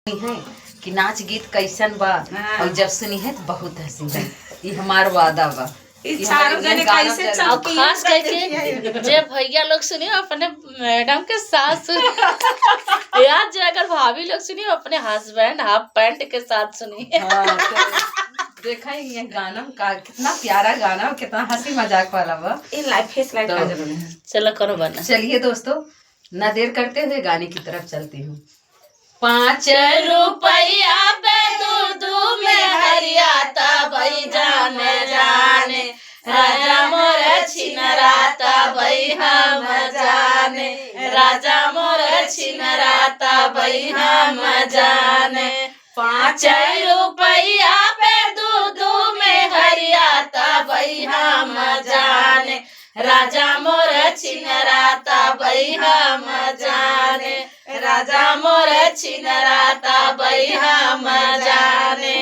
है कि नाच गीत कैसन बा। और जब सुनी है तो बहुत हंसी है। ये हमार वादा बा। और खास करके जब भैया लोग सुनिए अपने मैडम के साथ सुनिए या जो अगर भाभी लोग सुनिए अपने हस्बैंड हाफ पैंट के साथ सुनिए। हाँ, तो देखा ये गाना का कितना प्यारा गाना और कितना हंसी मजाक वाला बा। चलो करो बना। चलिए दोस्तों, न देर करते हुए गाने की तरफ चलती हूँ। 5 रुपया पे दूध में हरियाता भाई जाने जाने राजा मोर छिनराता भाई हम जाने राजा मोर छिनराता भाई हम जाने 5 रुपया पे दूध में हरियाता भाई हम जाने राजा मोर छिनराता भाई हम जाने राजा मोर छिनराता भाई हम जाने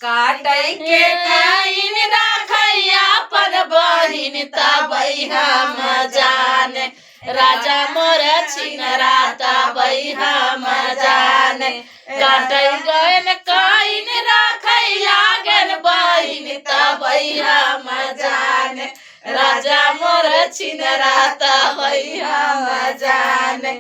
काटै के काइन राखैया पर बहिन ता भाई हम जाने राजा मोर छिनराता भाई हम जाने काटै गन काइन राखै लागन बहिन ता भाई हम जाने राजा मोर छिनराता भाई हम जाने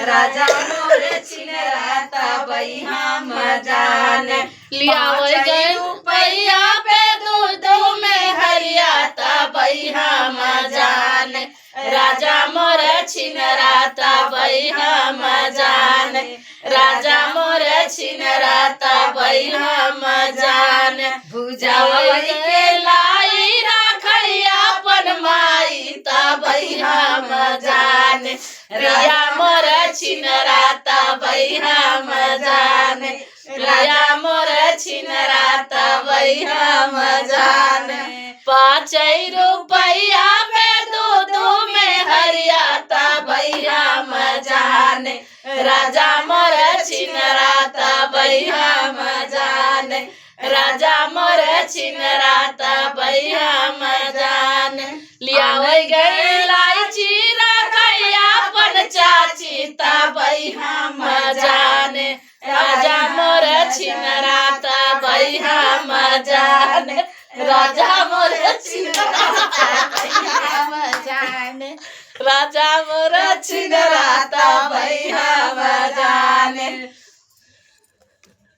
राजा मोर छिनराता भाई हम जाने लियावै गए रुपया पे दूध में हरियाता भाई हम जाने राजा मोर छिनराता भाई हम जाने राजा मोर छिनराता भाई हम जाने भुजावै के लाई राखैया अपन माई ता भाई हम जाने रिया मोर छिनराता भाई हम जाने रिया मोर छिनराता भाई हम जाने 5 रुपया पे दूध में हरियाता भाई हम जाने राजा मोर छिनराता भाई हम जाने राजा मोर छिनराता भाई हम जाने लियावै गए इलायची रखैया अपन चाची ता भाई हम जाने राजा मोर छिनराता भाई हम जाने राजा मोर छिनराता भाई हम जाने राजा मोर छिनराता भाई हम जाने